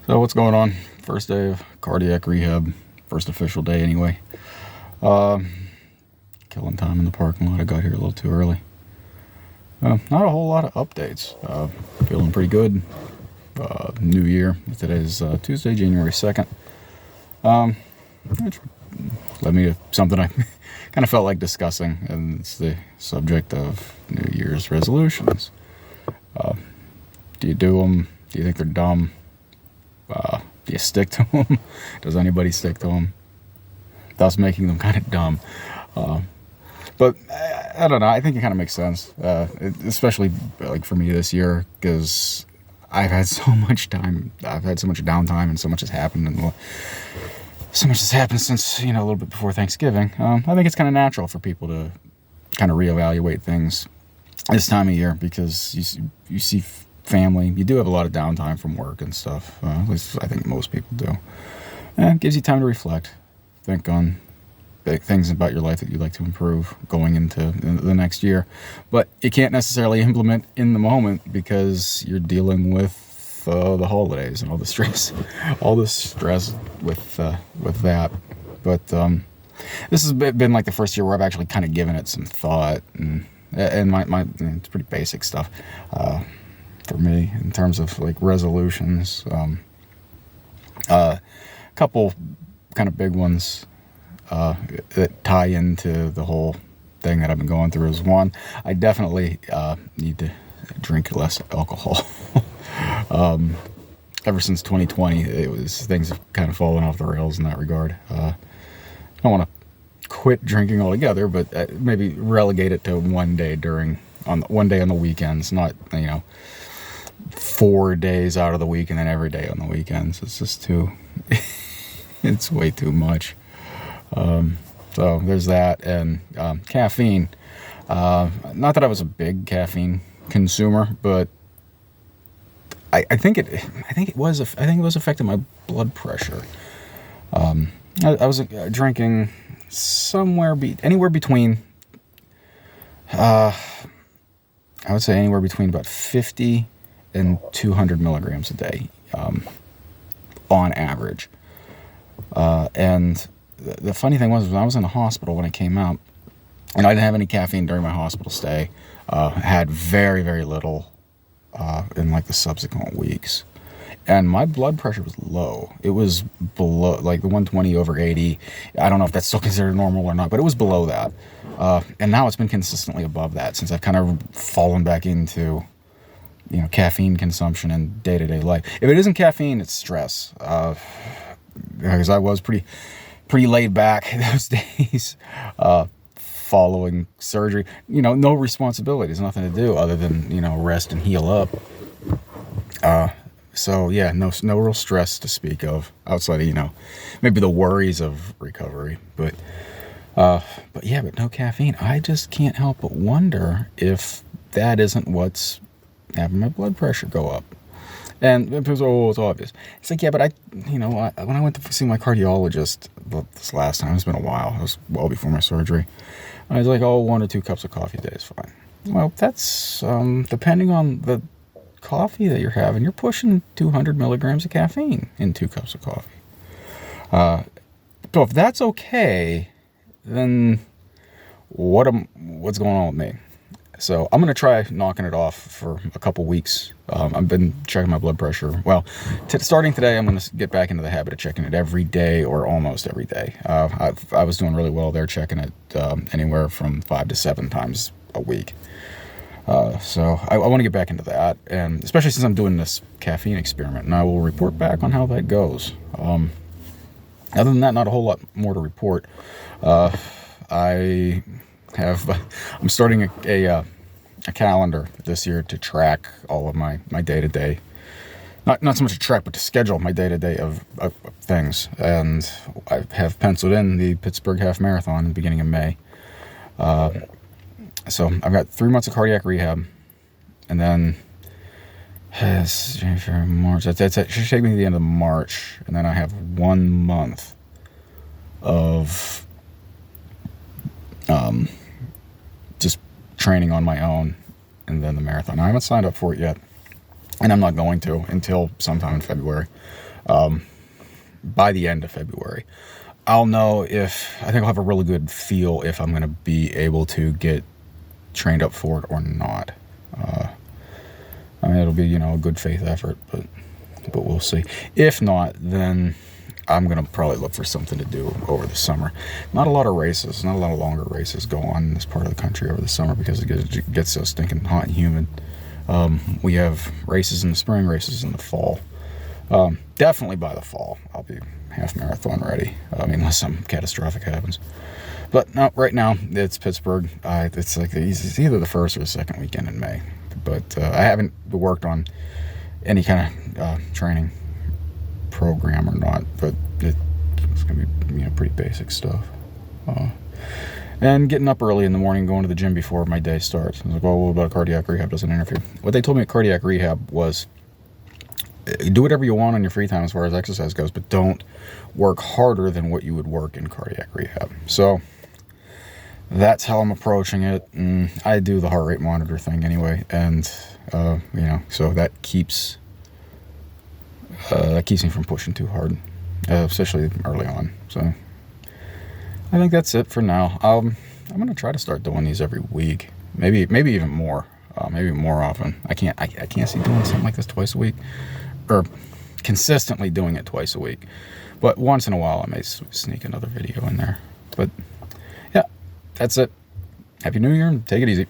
So what's going on? First day of cardiac rehab. First official day anyway. Uh, Killing time in the parking lot. I got here a little too early. Not a whole lot of updates. Feeling pretty good. New year. Today's Tuesday, January 2nd. Which led me to something I kind of felt like discussing, and it's the subject of New Year's resolutions. Do you do them? Do you think they're dumb? Do you stick to them? Does anybody stick to them? Thus making them kind of dumb. But I don't know. I think it kind of makes sense, especially like for me this year, because I've had so much time. I've had so much downtime, and so much has happened, and so much has happened since a little bit before Thanksgiving. I think it's kind of natural for people to kind of reevaluate things this time of year, because you see family. You do have a lot of downtime from work and stuff. At least I think most people do. It gives you time to reflect, think on big things about your life that you'd like to improve going into the next year. But you can't necessarily implement in the moment because you're dealing with the holidays and all the stress, with that. But this has been like the first year where I've actually kind of given it some thought, and my it's pretty basic stuff. For me, in terms of like resolutions, a couple kind of big ones that tie into the whole thing that I've been going through is, one, I definitely need to drink less alcohol. Ever since 2020, things have kind of fallen off the rails in that regard. I don't want to quit drinking altogether, but maybe relegate it to one day on the weekends, not 4 days out of the week and then every day on the weekends. It's just it's way too much. So there's that, and caffeine. Not that I was a big caffeine consumer, but I think it was affecting my blood pressure. I was drinking anywhere between I would say anywhere between about 50 and 200 milligrams a day, on average. And the funny thing was when I was in the hospital when I came out, and I didn't have any caffeine during my hospital stay, had very, very little in like the subsequent weeks. And my blood pressure was low. It was below, like the 120/80. I don't know if that's still considered normal or not, but it was below that. And now it's been consistently above that since I've kind of fallen back into caffeine consumption in day-to-day life. If it isn't caffeine, it's stress. Because I was pretty laid back those days, following surgery. No responsibilities, nothing to do other than rest and heal up. So yeah, no real stress to speak of outside of maybe the worries of recovery. But no caffeine. I just can't help but wonder if that isn't what's having my blood pressure go up. And people say, oh, it's obvious. It's like, yeah, but when I went to see my cardiologist this last time, it's been a while. It was well before my surgery. I was like, 1 or 2 cups of coffee a day is fine. Well, that's depending on the coffee that you're having. You're pushing 200 milligrams of caffeine in 2 cups of coffee. So if that's okay, then what's going on with me? So I'm going to try knocking it off for a couple weeks. I've been checking my blood pressure. Well, starting today, I'm going to get back into the habit of checking it every day or almost every day. I was doing really well there, checking it anywhere from 5 to 7 times a week. So I want to get back into that, and especially since I'm doing this caffeine experiment, and I will report back on how that goes. Other than that, not a whole lot more to report. I'm starting a calendar this year to track all of my day-to-day, not so much to track, but to schedule my day-to-day of things. And I have penciled in the Pittsburgh Half Marathon in the beginning of May. So I've got 3 months of cardiac rehab, and then March. It should take me to the end of March, and then I have 1 month of just training on my own, and then the marathon. I haven't signed up for it yet. and I'm not going to until sometime in February. By the end of February, I'll know if, I think I'll have a really good feel if I'm going to be able to get trained up for it or not. I mean, it'll be, a good faith effort, but we'll see. If not, then I'm going to probably look for something to do over the summer. Not a lot of races, not a lot of longer races go on in this part of the country over the summer because it gets so stinking hot and humid. We have races in the spring, races in the fall. Definitely by the fall, I'll be half marathon ready. Unless something catastrophic happens. But no, right now it's Pittsburgh. It's like it's either the first or the second weekend in May. But I haven't worked on any kind of training program or not. But it's gonna be pretty basic stuff. And getting up early in the morning, going to the gym before my day starts. I was like, well, what about cardiac rehab? Doesn't interfere. What they told me at cardiac rehab was, do whatever you want on your free time as far as exercise goes, but don't work harder than what you would work in cardiac rehab. So that's how I'm approaching it. And I do the heart rate monitor thing anyway, and so that keeps me from pushing too hard, especially early on. So I think that's it for now. I'm gonna try to start doing these every week, maybe even more, maybe more often. I can't see doing something like this twice a week, or consistently doing it twice a week. But once in a while, I may sneak another video in there. But yeah, that's it. Happy New Year, and take it easy.